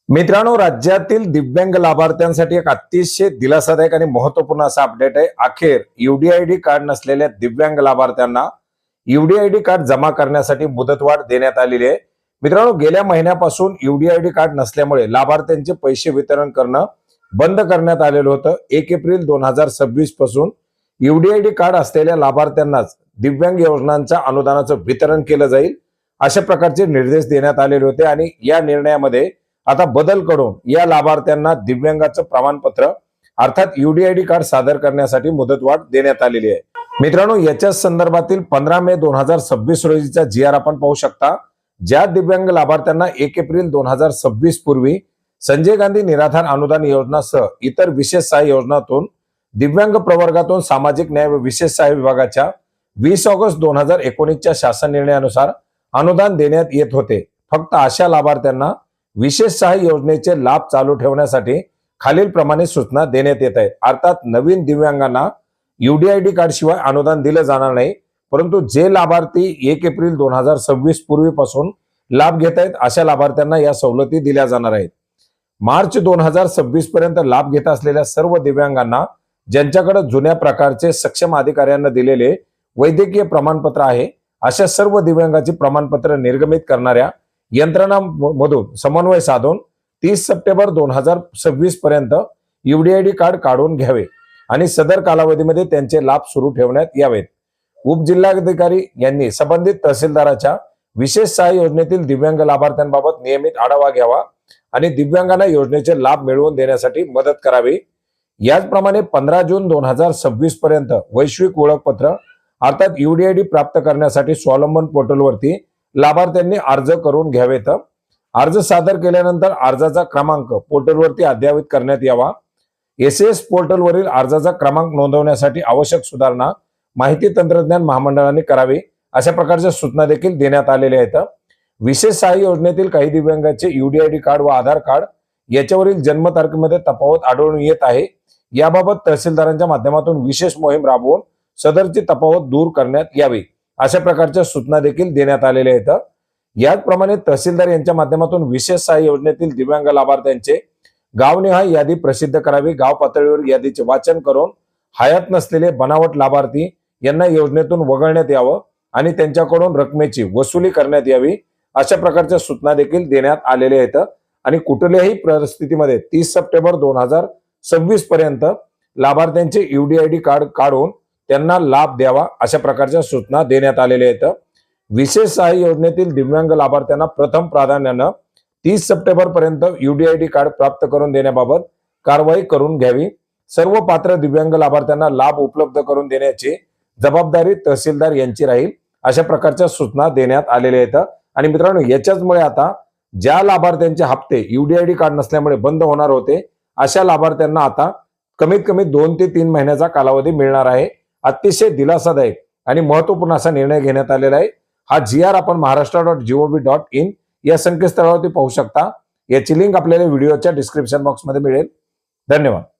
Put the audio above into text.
मित्रांनो, राज्यातील दिव्यांग लाभार्थ्यांसाठी एक अतिशय दिलासादायक आणि महत्त्वपूर्ण असा अपडेट आहे। अखेर यूडीआयडी कार्ड नसलेल्या दिव्यांग लाभार्थ्यांना यूडीआयडी कार्ड जमा करण्यासाठी मुदतवाढ देण्यात आलेली आहे। मित्रांनो, गेल्या महिन्यापासून यूडीआयडी कार्ड नसल्यामुळे लाभार्थ्यांचे पैसे वितरण करणं बंद करण्यात आलेलं होतं। 1 एप्रिल 2026 पासून यूडीआयडी कार्ड असलेल्या लाभार्थ्यांनाच दिव्यांग योजनांच्या अनुदानाचं वितरण केलं जाईल, अशा प्रकारचे निर्देश देण्यात आलेले होते। आणि या निर्णयामध्ये आता बदल करून या लाभार्थ्यांना दिव्यांगाचं प्रमाणपत्र अर्थात यूडीआयडी कार्ड सादर करण्यासाठी मुदतवाढ देण्यात आलेली आहे। मित्रांनो, याच्या संदर्भातील 15 मे 2026 रोजीचा जीआर आपण पाहू शकता। ज्या दिव्यांग लाभार्थ्यांना 1 एप्रिल 2026 पूर्वी संजय गांधी निराधार अनुदान योजनासह इतर विशेष सहाय्य योजनातून दिव्यांग प्रवर्गातून सामाजिक न्याय व विशेष सहाय्य विभागाच्या 20 ऑगस्ट 2019 च्या शासन निर्णयानुसार अनुदान देण्यात येत होते, फक्त अशा लाभार्थ्यांना विशेष सहाय्य योजनेचे लाभ चालू ठेवण्यासाठी खालील प्रमाणे सूचना देण्यात येत आहेत। अर्थात नवीन दिव्यांगांना यूडीआयडी कार्ड शिवाय अनुदान दिले जाणार नाही, परंतु जे लाभार्थी 1 एप्रिल 2026 पूर्वीपासून लाभ घेत आहेत अशा लाभार्थ्यांना या सवलती दिल्या जाणार आहेत। मार्च 2026 पर्यंत लाभ घेत असलेल्या सर्व दिव्यांगांना ज्यांच्याकडे जुन्या प्रकारचे सक्षम अधिकाऱ्यांना दिलेले वैद्यकीय प्रमाणपत्र आहे, अशा सर्व दिव्यांगाची प्रमाणपत्र निर्गमित करणाऱ्या यंत्रणांमधून समन्वय साधून 30 सप्टेंबर 2026 पर्यंत यूडीआयडी कार्ड काढून घ्यावे आणि सदर कालावधीमध्ये त्यांचे लाभ सुरू ठेवण्यात यावेत। उपजिल्हाधिकारी यांनी संबंधित तहसीलदाराच्या विशेष सहाय्य योजनेतील दिव्यांग लाभार्थ्यांबाबत नियमित आढावा घ्यावा आणि दिव्यांगांना योजनेचे लाभ मिळवून देण्यासाठी मदत करावी। याचप्रमाणे 15 जून 2026 पर्यंत वैश्विक ओळखपत्र अर्थात यूडीआयडी प्राप्त करण्यासाठी स्वावलंबन पोर्टलवरती लाभार्थ्यांनी अर्ज करून घ्यावेत। अर्ज सादर केल्यानंतर अर्जाचा क्रमांक पोर्टलवरती अद्ययावत करण्यात यावा। एसएस पोर्टलवरील अर्जाचा क्रमांक नोंदवण्यासाठी आवश्यक सुधारणा माहिती तंत्रज्ञान महामंडळाने करावी, अशा प्रकारच्या सूचना देखील देण्यात आलेल्या आहेत। विशेष सहाय्य योजनेतील काही दिव्यांगांचे यूडीआयडी कार्ड व आधार कार्ड याच्यावरील जन्मतारखेमध्ये तफावत आढळून येत आहे। याबाबत तहसीलदारांच्या माध्यमातून विशेष मोहीम राबवून सदरची तफावत दूर करण्यात यावी, अशा प्रकारच्या सूचना देखील देण्यात आलेल्या आहेत। याचप्रमाणे तहसीलदार यांच्या माध्यमातून विशेष सहाय्य योजनेतील दिव्यांग लाभार्थ्यांचे गावनिहाय यादी प्रसिद्ध करावी। गाव पातळीवर यादीचे वाचन करून हयात नसलेले बनावट लाभार्थी यांना योजनेतून वगळण्यात यावं आणि त्यांच्याकडून रकमेची वसुली करण्यात यावी, अशा प्रकारच्या सूचना देखील देण्यात आलेल्या आहेत। आणि कुठल्याही परिस्थितीमध्ये 30 सप्टेंबर 2026 पर्यंत लाभार्थ्यांचे यूडीआयडी कार्ड काढून त्यांना लाभ द्यावा, अशा प्रकारच्या सूचना देण्यात आलेल्या आहेत। विशेष सहाय्य योजनेतील दिव्यांग लाभार्थ्यांना प्रथम प्राधान्याने 30 सप्टेंबर पर्यंत यूडीआयडी कार्ड प्राप्त करून देण्याबाबत कारवाई करून घ्यावी। सर्व पात्र दिव्यांग लाभार्थ्यांना लाभ उपलब्ध करून देण्याची जबाबदारी तहसीलदार यांची राहील, अशा प्रकारच्या सूचना देण्यात आलेल्या आहेत। आणि मित्रांनो, याच्याचमुळे आता ज्या लाभार्थ्यांचे हप्ते यूडीआयडी कार्ड नसल्यामुळे बंद होणार होते, अशा लाभार्थ्यांना आता कमीत कमी 2 ते 3 महिन्याचा कालावधी मिळणार आहे। अतिशय दिलासादायक आणि महत्त्वपूर्ण असा निर्णय घेण्यात आलेला आहे। हा जीआर आपण maharashtra.gov.in या संकेतस्थळावरती पाहू शकता। याची लिंक आपल्याला व्हिडिओच्या डिस्क्रिप्शन बॉक्समध्ये मिळेल। धन्यवाद।